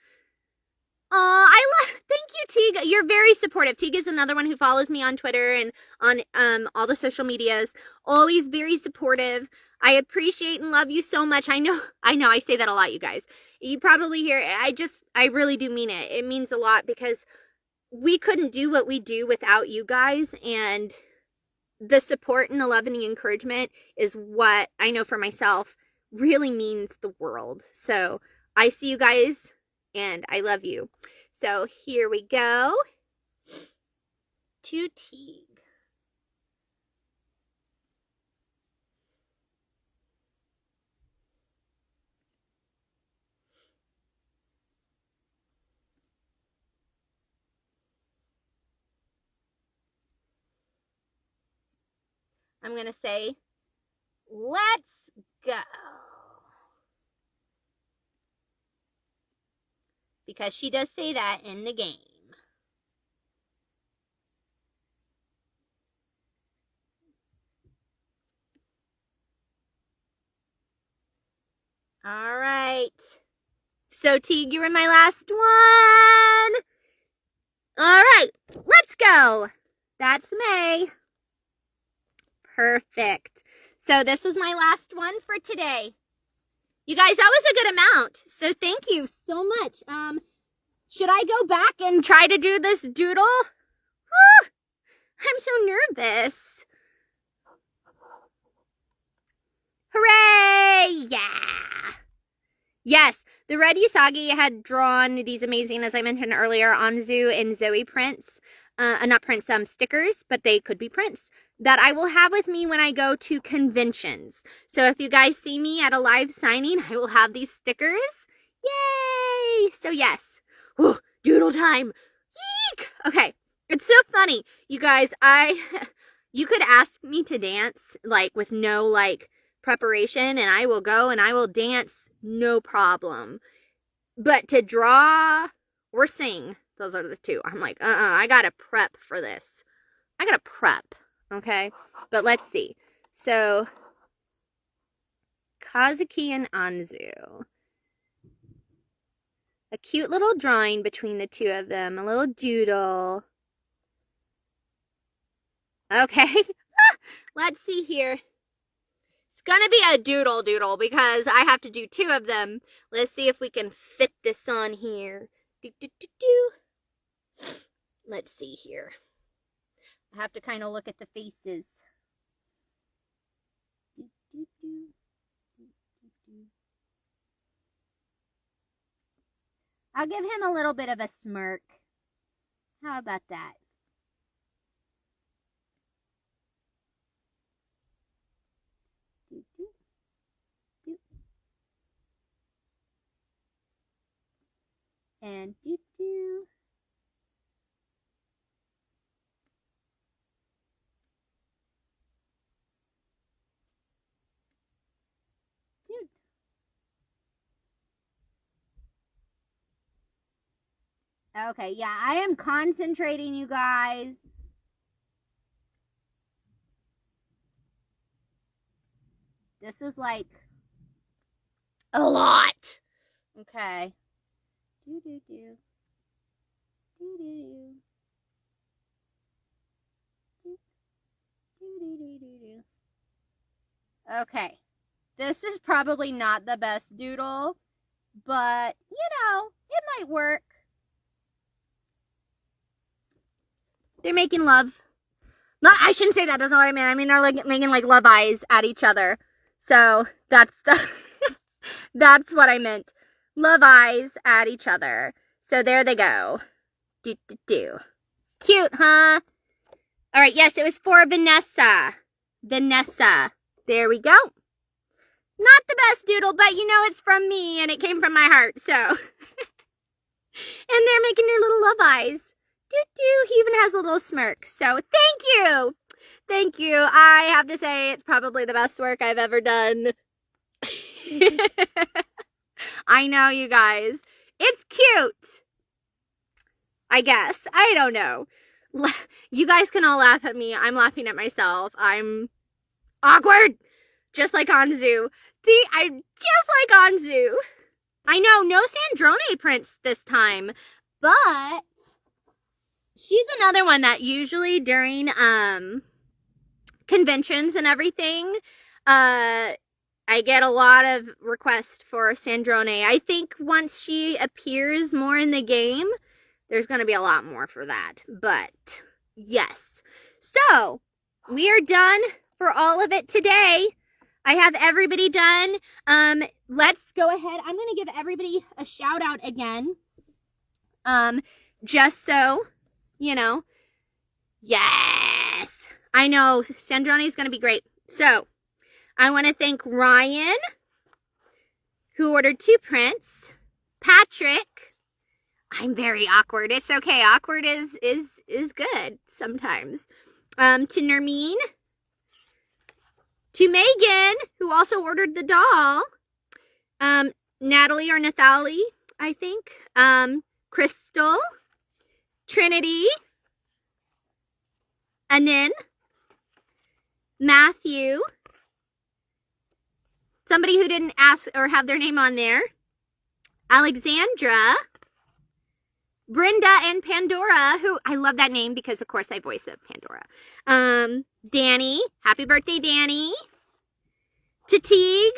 Oh, thank you, Teague. You're very supportive. Teague is another one who follows me on Twitter and on all the social medias. Always very supportive. I appreciate and love you so much. I know I say that a lot, you guys. You probably hear it. I really do mean it. It means a lot because we couldn't do what we do without you guys, and the support and the love and the encouragement is what I know for myself really means the world. So I see you guys and I love you. So here we go. To Teague. I'm going to say, let's go. Because she does say that in the game. All right. So, Teague, you were my last one. All right. Let's go. That's May. Perfect. So this was my last one for today. You guys, that was a good amount. So thank you so much. Should I go back and try to do this doodle? I'm so nervous. Hooray! Yeah. Yes, the Red Usagi had drawn these amazing, as I mentioned earlier, Anzu and Zoe prints. Not prints, stickers, but they could be prints that I will have with me when I go to conventions. So if you guys see me at a live signing, I will have these stickers. Yay! So yes. Ooh, doodle time. Yeek! Okay. It's so funny. You guys, you could ask me to dance, like, with no, like, preparation, and I will go and I will dance, no problem. But to draw or sing, those are the two. I'm like, I gotta prep for this. I gotta prep, okay? But let's see. So, Kazuki and Anzu. A cute little drawing between the two of them. A little doodle. Okay. Let's see here. It's gonna be a doodle because I have to do two of them. Let's see if we can fit this on here. Let's see here. I have to kind of look at the faces. I'll give him a little bit of a smirk. How about that? And do-do. Okay, yeah, I am concentrating, you guys. This is like a lot. Okay. Do-do-do. Do-do-do. Do-do-do-do-do. Okay. This is probably not the best doodle, but, you know, it might work. They're making love. No, I shouldn't say that. That's not what I mean. I mean, they're like making like love eyes at each other. So that's that's what I meant. Love eyes at each other. So there they go. Do. Cute, huh? All right. Yes, it was for Vanessa. Vanessa. There we go. Not the best doodle, but you know it's from me and it came from my heart. So, and they're making their little love eyes. He even has a little smirk. So thank you. Thank you. I have to say it's probably the best work I've ever done. I know, you guys. It's cute. I guess. I don't know. You guys can all laugh at me. I'm laughing at myself. I'm awkward. Just like Anzu. See, I'm just like Anzu. I know, no Sandrone prints this time. But she's another one that usually during conventions and everything, I get a lot of requests for Sandrone. I think once she appears more in the game, there's going to be a lot more for that. But yes. So, we are done for all of it today. I have everybody done. Let's go ahead. I'm going to give everybody a shout out again. Just so you know. Yes. I know. Sandrone is going to be great. So, I want to thank Ryan, who ordered 2 prints. Patrick. I'm very awkward. It's okay. Awkward is good sometimes. To Nermeen. To Megan, who also ordered the doll. Natalie or Nathalie, I think. Crystal. Trinity, Anin, Matthew, somebody who didn't ask or have their name on there, Alexandra, Brenda, and Pandora, who I love that name because, of course, I voice of Pandora. Danny, happy birthday, Danny, Tatig,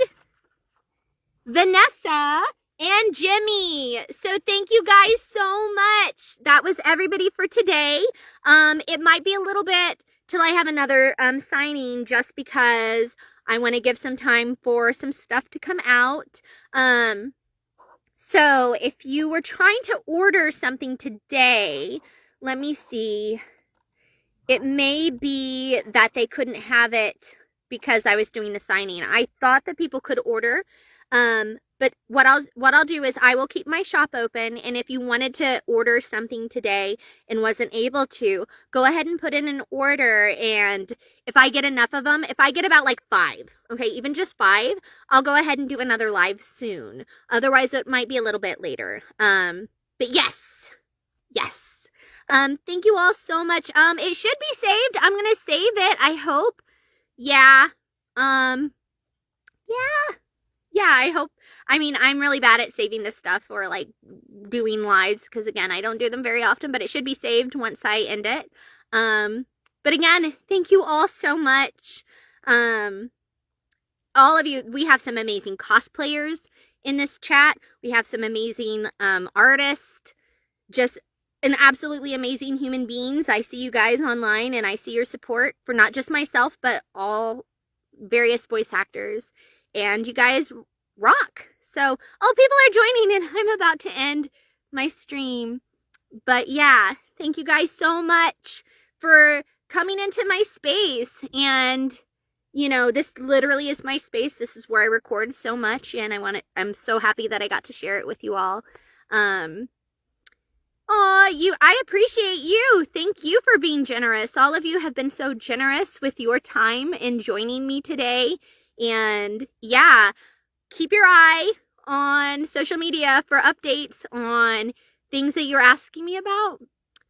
Vanessa, and Jimmy. So thank you guys so much. That was everybody for today. It might be a little bit till I have another signing just because I want to give some time for some stuff to come out. So if you were trying to order something today, let me see. It may be that they couldn't have it because I was doing the signing. I thought that people could order. But what I'll do is I will keep my shop open, and if you wanted to order something today and wasn't able to, go ahead and put in an order, and if I get enough of them, if I get about like 5, okay, even just 5, I'll go ahead and do another live soon. Otherwise, it might be a little bit later. But yes. Thank you all so much. It should be saved. I'm gonna save it, I hope. Yeah. Yeah, I hope. I mean, I'm really bad at saving this stuff or like doing lives because again, I don't do them very often, but it should be saved once I end it. But again, thank you all so much. All of you, we have some amazing cosplayers in this chat. We have some amazing artists, just an absolutely amazing human beings. I see you guys online and I see your support for not just myself, but all various voice actors. And you guys rock. So, oh, people are joining and I'm about to end my stream. But yeah, thank you guys so much for coming into my space. And, you know, this literally is my space. This is where I record so much. And I'm so happy that I got to share it with you all. I appreciate you. Thank you for being generous. All of you have been so generous with your time in joining me today. And yeah, keep your eye on social media for updates on things that you're asking me about.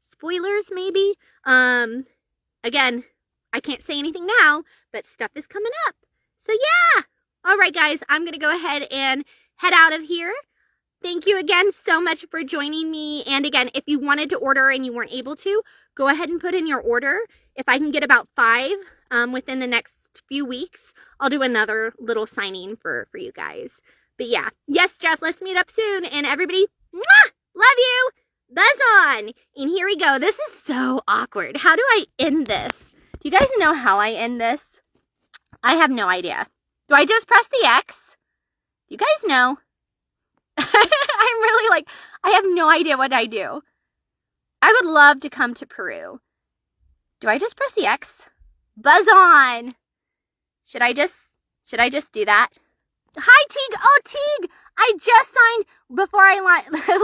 Spoilers, maybe. Again, I can't say anything now, but stuff is coming up. So yeah. All right, guys, I'm going to go ahead and head out of here. Thank you again so much for joining me. And again, if you wanted to order and you weren't able to, go ahead and put in your order. If I can get about 5 within the next few weeks, I'll do another little signing for you guys. But yeah, yes, Jeff, let's meet up soon. And everybody, mwah, love you. Buzz on. And here we go. This is so awkward. How do I end this? Do you guys know how I end this? I have no idea. Do I just press the X? Do you guys know? I'm really like, I have no idea what I do. I would love to come to Peru. Do I just press the X? Buzz on. Should I just do that? Hi, Teague. Oh, Teague, I just signed, before I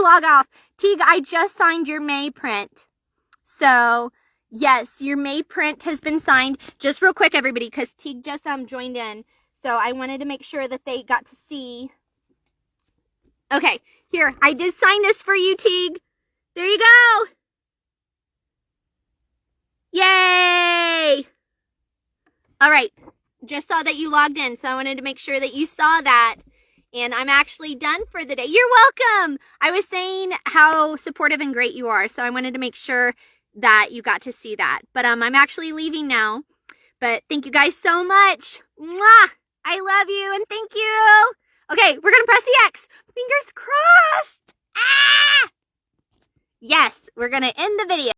log off, Teague, I just signed your May print. So, yes, your May print has been signed. Just real quick, everybody, because Teague just joined in. So I wanted to make sure that they got to see. Okay, here, I did sign this for you, Teague. There you go. Yay! All right. Just saw that you logged in, so I wanted to make sure that you saw that. And I'm actually done for the day. You're welcome. I was saying how supportive and great you are, so I wanted to make sure that you got to see that. But I'm actually leaving now. But thank you guys so much. Mwah! I love you and thank you. Okay, we're gonna press the X. Fingers crossed. Ah! Yes, we're gonna end the video.